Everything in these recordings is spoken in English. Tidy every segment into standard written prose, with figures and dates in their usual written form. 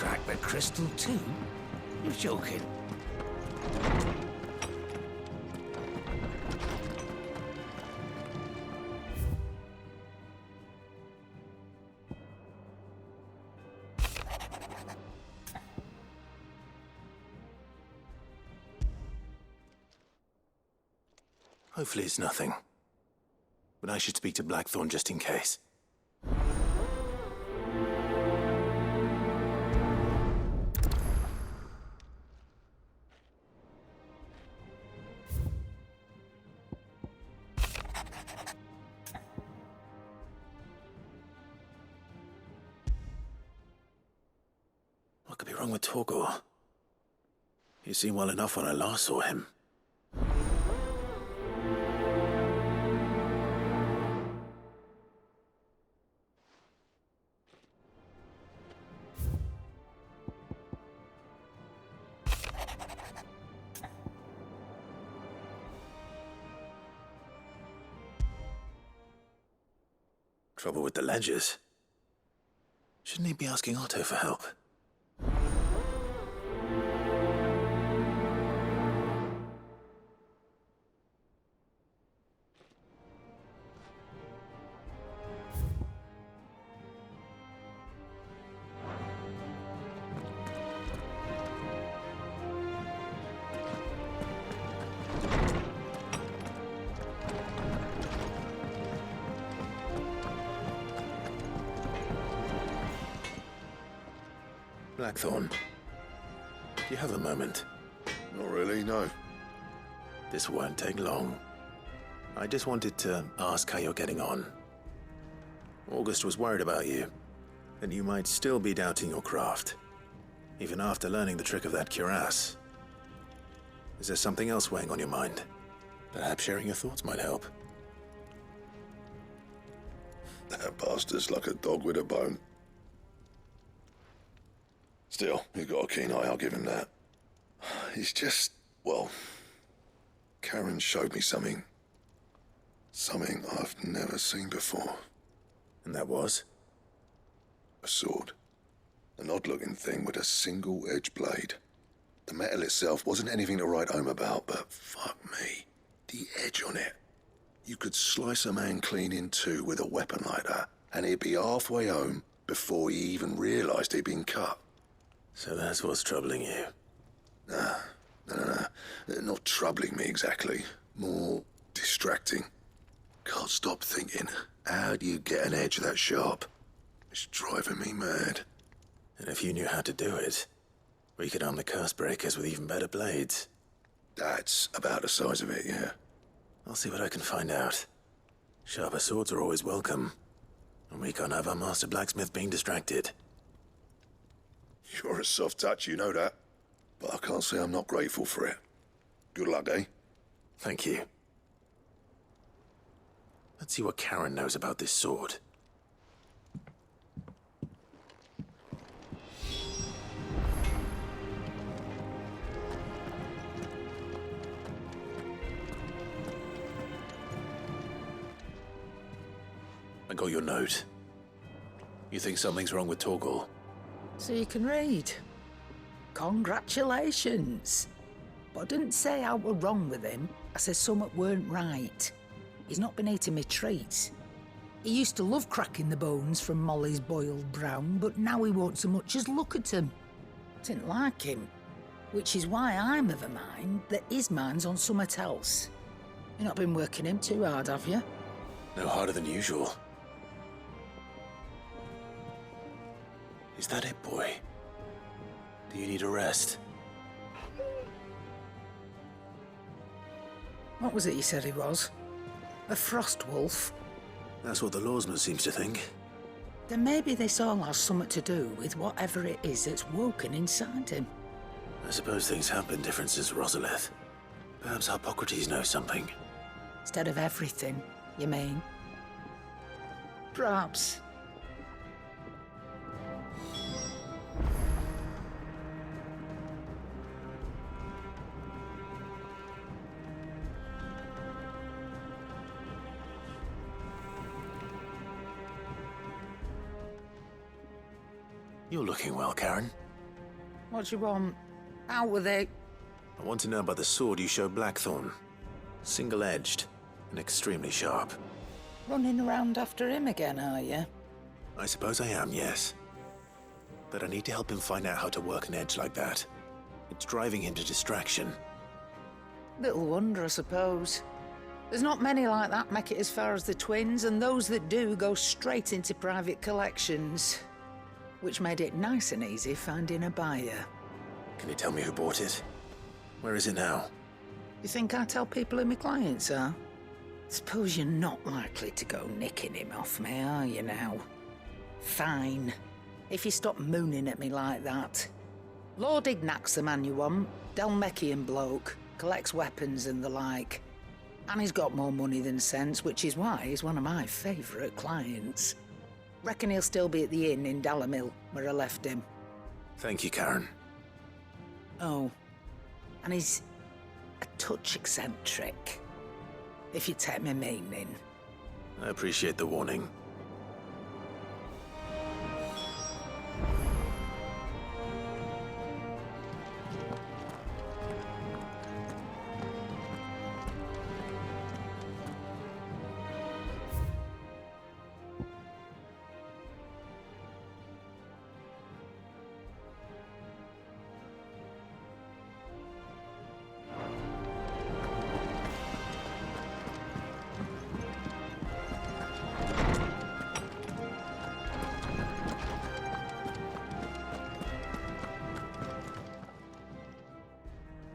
crack the crystal too? You're joking. Hopefully it's nothing. But I should speak to Blackthorn just in case. What could be wrong with Torgor? He seemed well enough when I last saw him. Trouble with the ledgers. Shouldn't he be asking Otto for help? Blackthorn, do you have a moment? Not really, no. This won't take long. I just wanted to ask how you're getting on. August was worried about you, that you might still be doubting your craft, even after learning the trick of that cuirass. Is there something else weighing on your mind? Perhaps sharing your thoughts might help. That bastard's like a dog with a bone. Still, he's got a keen eye, I'll give him that. He's just, well, Karen showed me something. Something I've never seen before. And that was? A sword. An odd-looking thing with a single-edged blade. The metal itself wasn't anything to write home about, but fuck me, the edge on it. You could slice a man clean in two with a weapon like that, and he'd be halfway home before he even realized he'd been cut. So that's what's troubling you? No. Not troubling me exactly. More distracting. Can't stop thinking, how do you get an edge that sharp? It's driving me mad. And if you knew how to do it, we could arm the curse breakers with even better blades. That's about the size of it, yeah. I'll see what I can find out. Sharper swords are always welcome. And we can't have our master blacksmith being distracted. You're a soft touch, you know that. But I can't say I'm not grateful for it. Good luck, eh? Thank you. Let's see what Karen knows about this sword. I got your note. You think something's wrong with Torgor? So you can read. Congratulations. But I didn't say how we're wrong with him. I said something weren't right. He's not been eating me treats. He used to love cracking the bones from Molly's boiled brown, but now he won't so much as look at them. Didn't like him. Which is why I'm of a mind that his mind's on something else. You've not been working him too hard, have you? No harder than usual. Is that it, boy? Do you need a rest? What was it you said he was? A frost wolf? That's what the lawsman seems to think. Then maybe this all has something to do with whatever it is that's woken inside him. I suppose things have been different since Rosalith. Perhaps Hippocrates knows something. Instead of everything, you mean? Perhaps. You're looking well, Karen. What do you want? Out with it. I want to know about the sword you showed Blackthorn. Single-edged and extremely sharp. Running around after him again, are you? I suppose I am, yes. But I need to help him find out how to work an edge like that. It's driving him to distraction. Little wonder, I suppose. There's not many like that make it as far as the twins, and those that do go straight into private collections. Which made it nice and easy finding a buyer. Can you tell me who bought it? Where is it now? You think I tell people who my clients are? Suppose you're not likely to go nicking him off me, are you now? Fine. If you stop mooning at me like that. Lord Ignac's the man you want. Dalmekian bloke. Collects weapons and the like. And he's got more money than sense, which is why he's one of my favourite clients. Reckon he'll still be at the inn in Dalamil, where I left him. Thank you, Karen. Oh, and he's a touch eccentric, if you take my meaning. I appreciate the warning.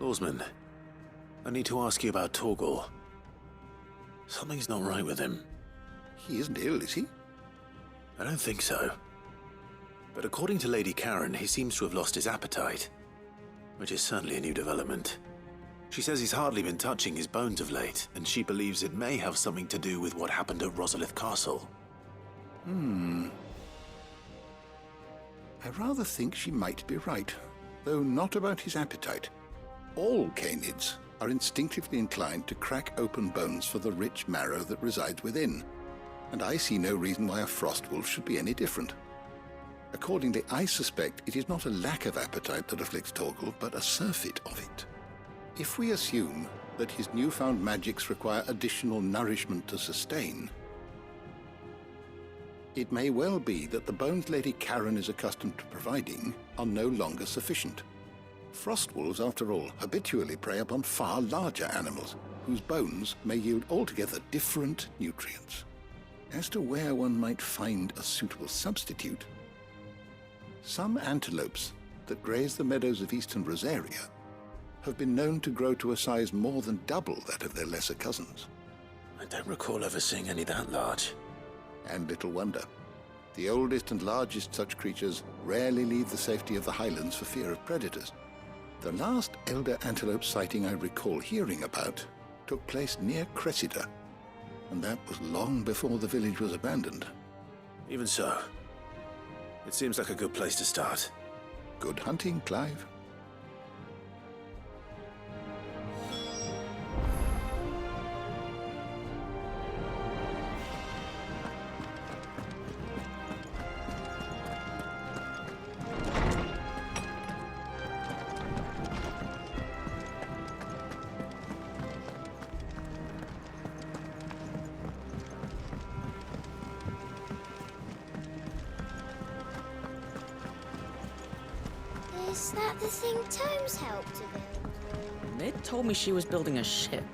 Lawsman, I need to ask you about Torgal. Something's not right with him. He isn't ill, is he? I don't think so. But according to Lady Karen, he seems to have lost his appetite, which is certainly a new development. She says he's hardly been touching his bones of late, and she believes it may have something to do with what happened at Rosalith Castle. I rather think she might be right, though not about his appetite. All canids are instinctively inclined to crack open bones for the rich marrow that resides within, and I see no reason why a frostwolf should be any different. Accordingly, I suspect it is not a lack of appetite that afflicts Torgal, but a surfeit of it. If we assume that his newfound magics require additional nourishment to sustain, it may well be that the bones Lady Karen is accustomed to providing are no longer sufficient. Frostwolves, after all, habitually prey upon far larger animals, whose bones may yield altogether different nutrients. As to where one might find a suitable substitute, some antelopes that graze the meadows of eastern Rosaria have been known to grow to a size more than double that of their lesser cousins. I don't recall ever seeing any that large. And little wonder. The oldest and largest such creatures rarely leave the safety of the highlands for fear of predators. The last elder antelope sighting I recall hearing about took place near Cressida, and that was long before the village was abandoned. Even so, it seems like a good place to start. Good hunting, Clive. Is that the thing Tomes helped to build? Mid told me she was building a ship.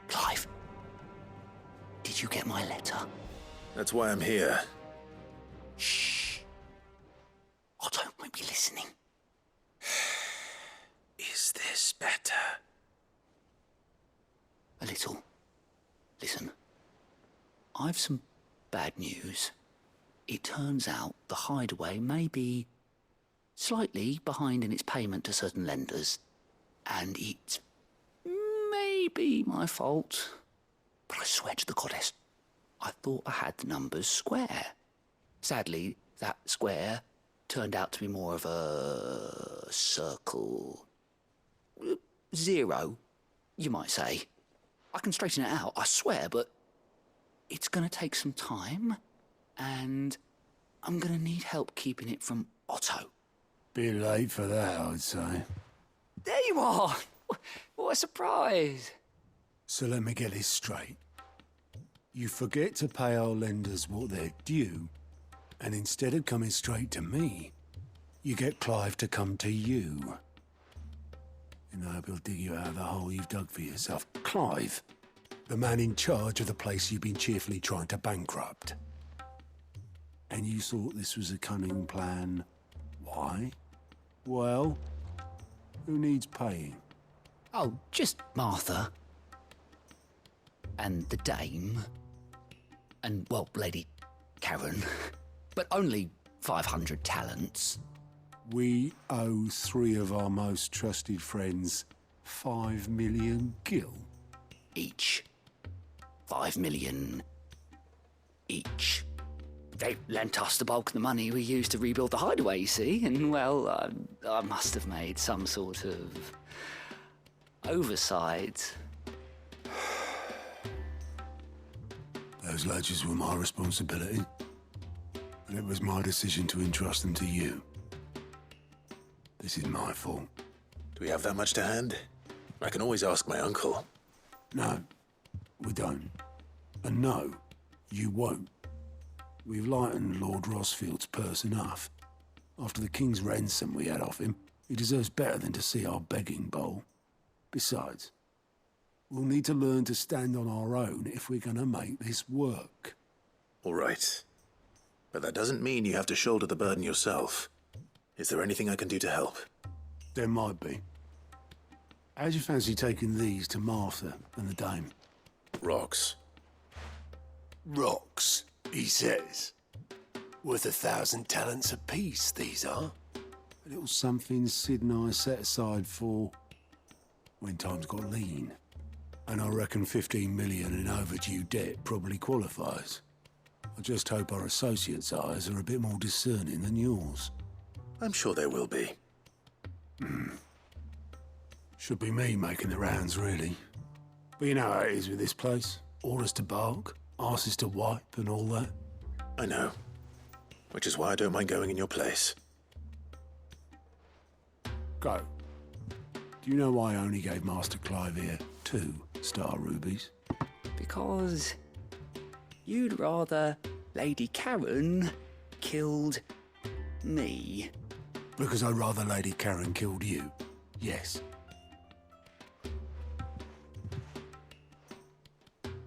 Clive, did you get my letter? That's why I'm here. Shh. I don't want you listening. Is this better? A little. Listen, I've some bad news. It turns out the hideaway may be slightly behind in its payment to certain lenders, and it may be my fault. But I swear to the goddess, I thought I had the numbers square. Sadly, that square turned out to be more of a circle. Zero, you might say. I can straighten it out, I swear, but it's going to take some time. and I'm gonna need help keeping it from Otto. Bit late for that, I'd say. There you are! What a surprise! So let me get this straight. You forget to pay our lenders what they're due, and instead of coming straight to me, you get Clive to come to you. And I hope he'll dig you out of the hole you've dug for yourself. Clive, the man in charge of the place you've been cheerfully trying to bankrupt. And you thought this was a cunning plan. Why? Well, who needs paying? Oh, just Martha. And the dame. And, well, Lady Karen. But only 500 talents. We owe 3 of our most trusted friends 5 million gil. Each. 5 million each. They lent us the bulk of the money we used to rebuild the hideaway, you see, and, well, I must have made some sort of oversight. Those ledgers were my responsibility, and it was my decision to entrust them to you. This is my fault. Do we have that much to hand? I can always ask my uncle. No, we don't. And no, you won't. We've lightened Lord Rosfield's purse enough. After the king's ransom we had off him, he deserves better than to see our begging bowl. Besides, we'll need to learn to stand on our own if we're gonna make this work. All right. But that doesn't mean you have to shoulder the burden yourself. Is there anything I can do to help? There might be. How'd you fancy taking these to Martha and the dame? Rocks. Rocks, he says. Worth 1,000 talents apiece, these are. A little something Sid and I set aside for when times got lean. And I reckon 15 million in overdue debt probably qualifies. I just hope our associates' eyes are a bit more discerning than yours. I'm sure there will be. Should be me making the rounds, really. But you know how it is with this place. Orders to bark, arses to wipe, and all that. I know. Which is why I don't mind going in your place. Go. Do you know why I only gave Master Clive here 2 star rubies? Because you'd rather Lady Karen killed me. Because I'd rather Lady Karen killed you. Yes.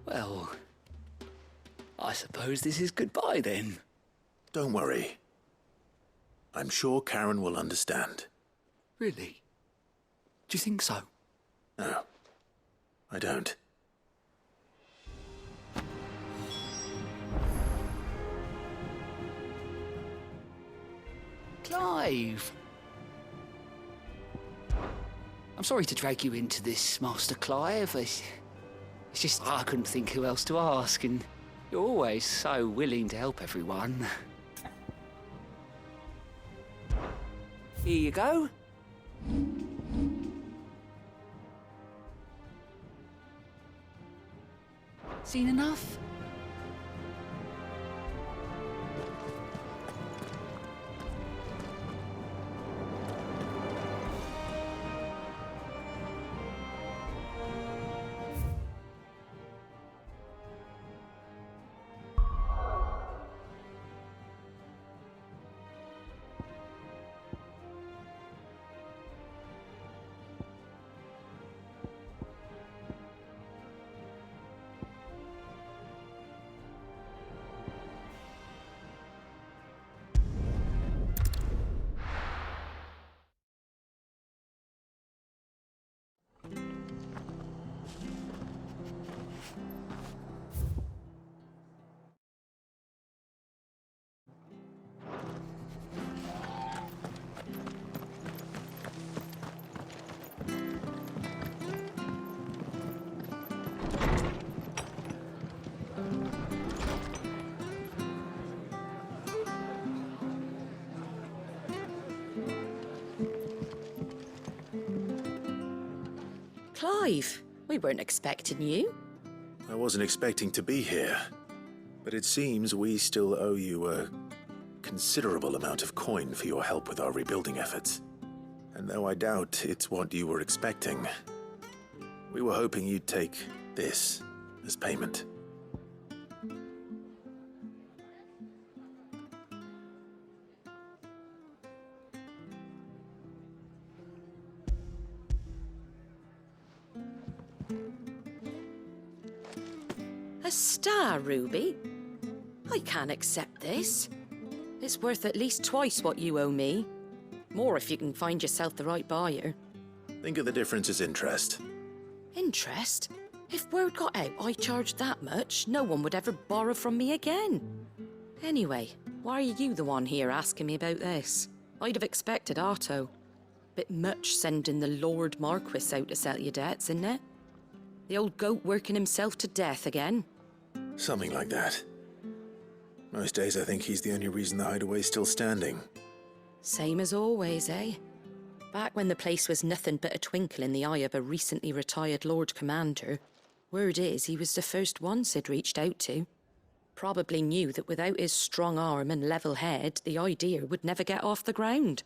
Well, I suppose this is goodbye then. Don't worry. I'm sure Karen will understand. Really? Do you think so? No, I don't. Clive! I'm sorry to drag you into this, Master Clive. It's just I couldn't think who else to ask, and you're always so willing to help everyone. Here you go. Seen enough? Clive, we weren't expecting you. I wasn't expecting to be here. But it seems we still owe you a considerable amount of coin for your help with our rebuilding efforts. And though I doubt it's what you were expecting, we were hoping you'd take this as payment. A star ruby? I can't accept this. It's worth at least twice what you owe me. More if you can find yourself the right buyer. Think of the difference as interest. Interest? If word got out I charged that much, no one would ever borrow from me again. Anyway, why are you the one here asking me about this? I'd have expected Otto. Bit much sending the Lord Marquis out to settle your debts, isn't it? The old goat working himself to death again. Something like that. Most days I think he's the only reason the hideaway's still standing. Same as always, eh? Back when the place was nothing but a twinkle in the eye of a recently retired Lord Commander, word is he was the first one Sid reached out to. Probably knew that without his strong arm and level head, the idea would never get off the ground.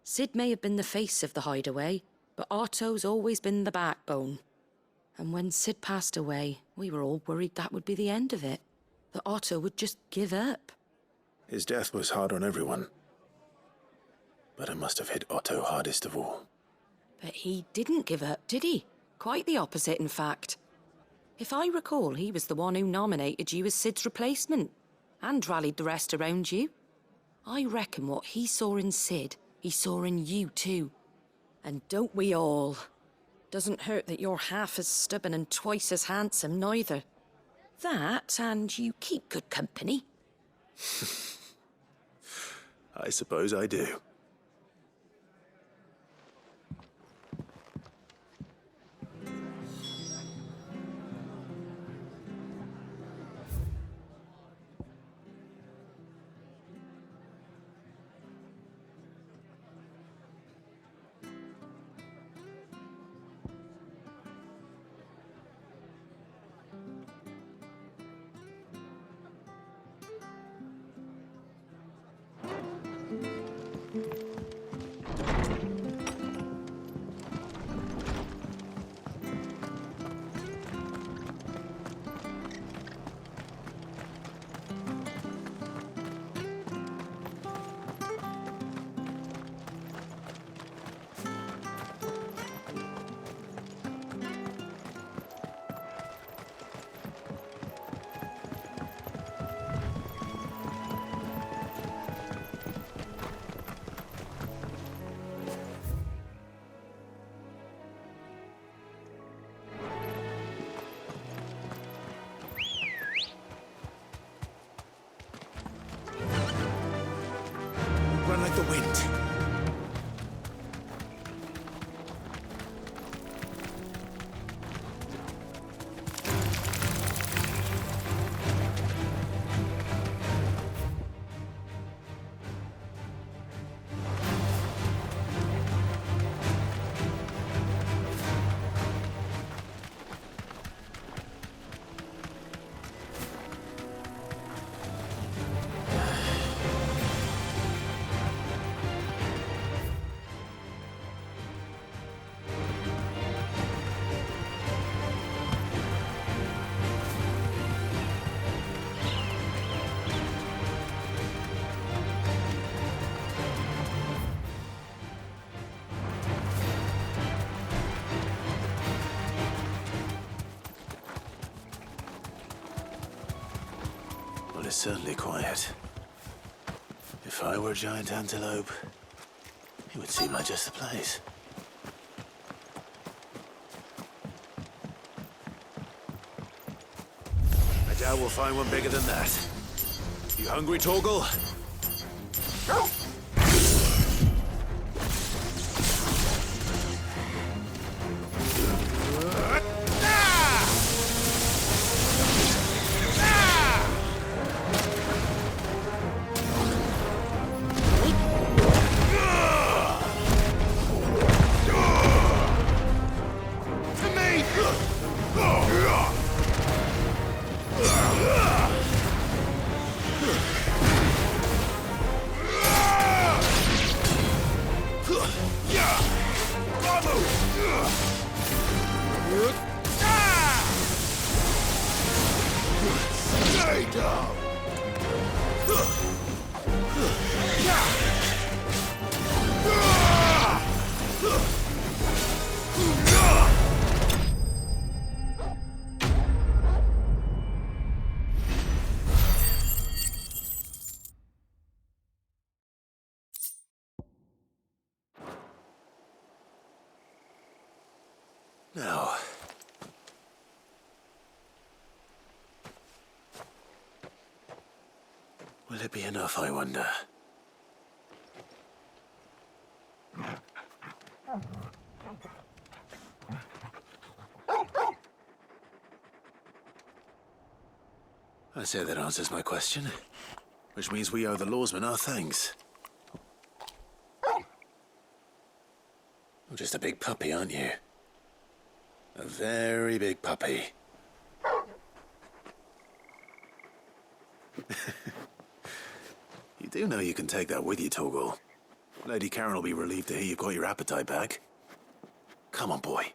Sid may have been the face of the hideaway, but Otto's always been the backbone. And when Sid passed away, we were all worried that would be the end of it. That Otto would just give up. His death was hard on everyone. But it must have hit Otto hardest of all. But he didn't give up, did he? Quite the opposite, in fact. If I recall, he was the one who nominated you as Sid's replacement, and rallied the rest around you. I reckon what he saw in Sid, he saw in you too. And don't we all? Doesn't hurt that you're half as stubborn and twice as handsome, neither. That, and you keep good company. I suppose I do. Run like the wind. Well, it's certainly quiet. If I were a giant antelope, it would seem like just the place. I doubt we'll find one bigger than that. You hungry, Torgal? it be enough, I wonder? I say that answers my question. Which means we owe the lawsman our thanks. You're just a big puppy, aren't you? A very big puppy. You do know you can take that with you, Torgal. Lady Karen will be relieved to hear you've got your appetite back. Come on, boy.